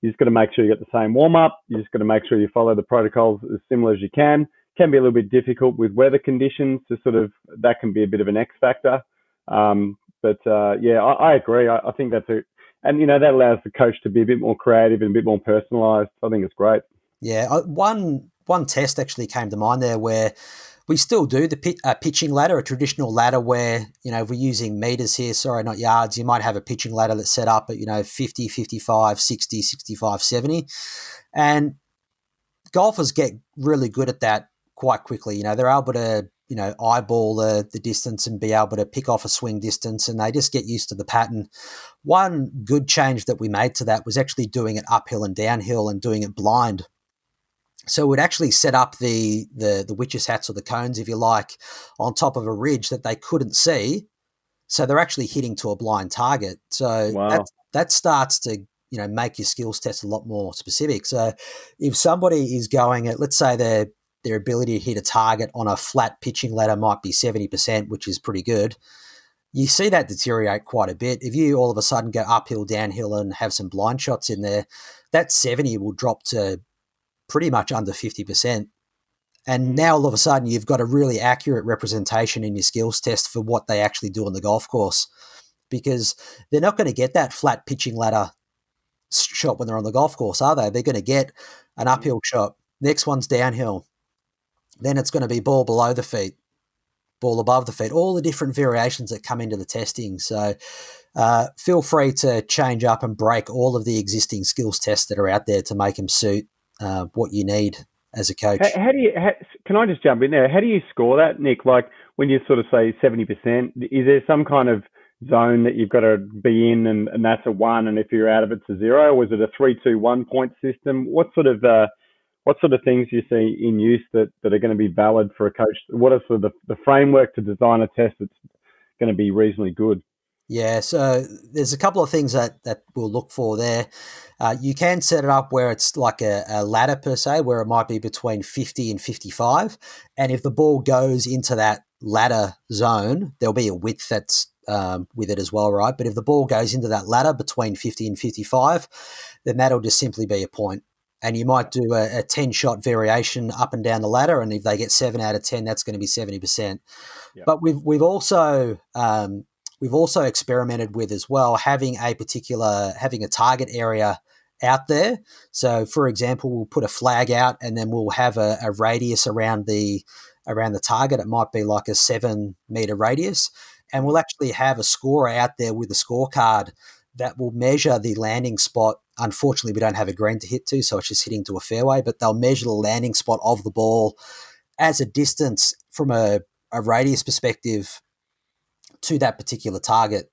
you just got to make sure you get the same warm-up. You just got to make sure you follow the protocols as similar as you can. Can be a little bit difficult with weather conditions to that can be a bit of an X factor. I agree. I think and that allows the coach to be a bit more creative and a bit more personalised. I think it's great. Yeah, one test actually came to mind there where we still do the pitching ladder, a traditional ladder where, if we're using meters here, sorry, not yards, you might have a pitching ladder that's set up at, 50, 55, 60, 65, 70. And golfers get really good at that quite quickly. They're able to, eyeball the distance and be able to pick off a swing distance, and they just get used to the pattern. One good change that we made to that was actually doing it uphill and downhill and doing it blind. So we'd actually set up the witches' hats or the cones, if you like, on top of a ridge that they couldn't see. So they're actually hitting to a blind target. So that starts to, make your skills test a lot more specific. So if somebody is going at, let's say their ability to hit a target on a flat pitching ladder might be 70%, which is pretty good. You see that deteriorate quite a bit. If you all of a sudden go uphill, downhill, and have some blind shots in there, that 70 will drop to pretty much under 50%. And now all of a sudden you've got a really accurate representation in your skills test for what they actually do on the golf course, because they're not going to get that flat pitching ladder shot when they're on the golf course, are they? They're going to get an uphill shot. Next one's downhill. Then it's going to be ball below the feet, ball above the feet, all the different variations that come into the testing. So feel free to change up and break all of the existing skills tests that are out there to make them suit what you need as a coach. Can I just jump in there? How do you score that, Nick? Like when you sort of say 70%, is there some kind of zone that you've got to be in and that's a 1, and if you're out of it's a 0? Or is it a 3-2-1 point system? What sort of things do you see in use that are going to be valid for a coach? What is sort of the framework to design a test that's going to be reasonably good? Yeah, so there's a couple of things that we'll look for there. You can set it up where it's like a ladder per se, where it might be between 50 and 55. And if the ball goes into that ladder zone, there'll be a width that's with it as well, right? But if the ball goes into that ladder between 50 and 55, then that'll just simply be a point. And you might do a 10-shot variation up and down the ladder, and if they get 7 out of 10, that's going to be 70%. Yep. But we've also experimented with as well having a target area out there. So, for example, we'll put a flag out, and then we'll have a radius around the target. It might be like a 7-meter radius, and we'll actually have a scorer out there with a scorecard that will measure the landing spot. Unfortunately, we don't have a green to hit to, so it's just hitting to a fairway, but they'll measure the landing spot of the ball as a distance from a radius perspective to that particular target.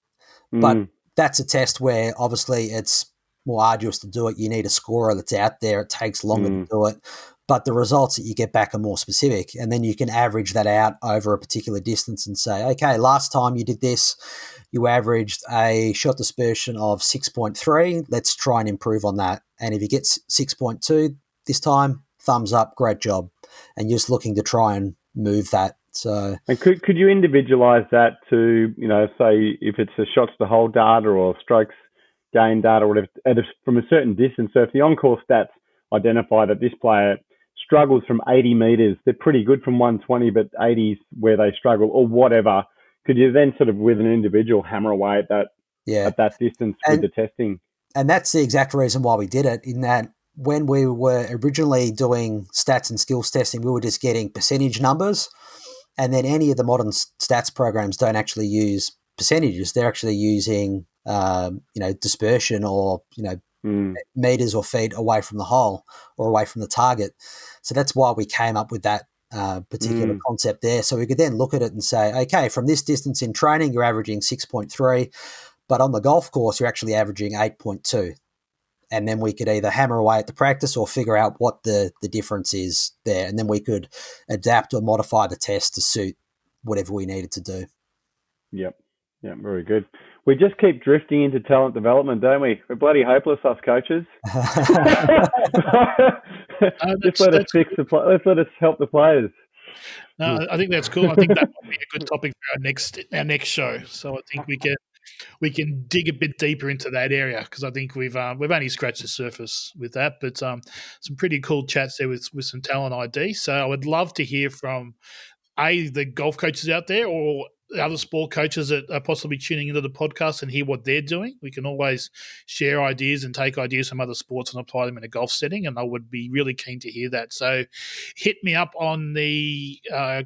But that's a test where obviously it's more arduous to do it. You need a scorer that's out there. It takes longer to do it. But the results that you get back are more specific. And then you can average that out over a particular distance and say, okay, last time you did this, you averaged a shot dispersion of 6.3. Let's try and improve on that. And if you get 6.2 this time, thumbs up, great job. And you're just looking to try and move that. So, and could you individualize that to, say if it's a shots to hole data or strokes gain data or whatever, from a certain distance. So if the on-course stats identify that this player struggles from 80 meters, they're pretty good from 120, but 80 is where they struggle or whatever. Could you then sort of with an individual hammer away at that distance with the testing? And that's the exact reason why we did it, in that when we were originally doing stats and skills testing, we were just getting percentage numbers. And then any of the modern stats programs don't actually use percentages. They're actually using, dispersion or, meters or feet away from the hole or away from the target. So that's why we came up with that particular concept there. So we could then look at it and say, okay, from this distance in training, you're averaging 6.3, but on the golf course, you're actually averaging 8.2. And then we could either hammer away at the practice or figure out what the difference is there. And then we could adapt or modify the test to suit whatever we needed to do. Yep. Yeah, very good. We just keep drifting into talent development, don't we? We're bloody hopeless, us coaches. Just let us fix the let's let us help the players. No, I think that's cool. I think that would be a good topic for our next show. So I think we can dig a bit deeper into that area, because I think we've only scratched the surface with that. But some pretty cool chats there with some talent ID. So I would love to hear from the golf coaches out there, or the other sport coaches that are possibly tuning into the podcast, and hear what they're doing. We can always share ideas and take ideas from other sports and apply them in a golf setting, and I would be really keen to hear that. So hit me up on the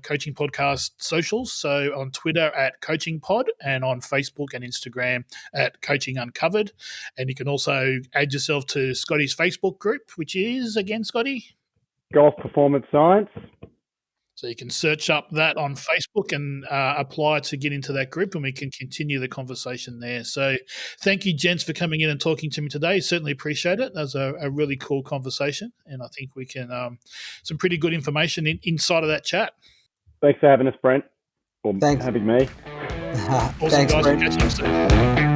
Coaching Podcast socials, so on Twitter at Coaching Pod, and on Facebook and Instagram at Coaching Uncovered. And you can also add yourself to Scotty's Facebook group, which is, again, Scotty? Golf Performance Science. So you can search up that on Facebook and apply to get into that group, and we can continue the conversation there. So thank you, gents, for coming in and talking to me today. Certainly appreciate it. That was a really cool conversation, and I think we can some pretty good information inside of that chat. Thanks for having us, Brent, or having me. Awesome, guys. We'll catch you soon.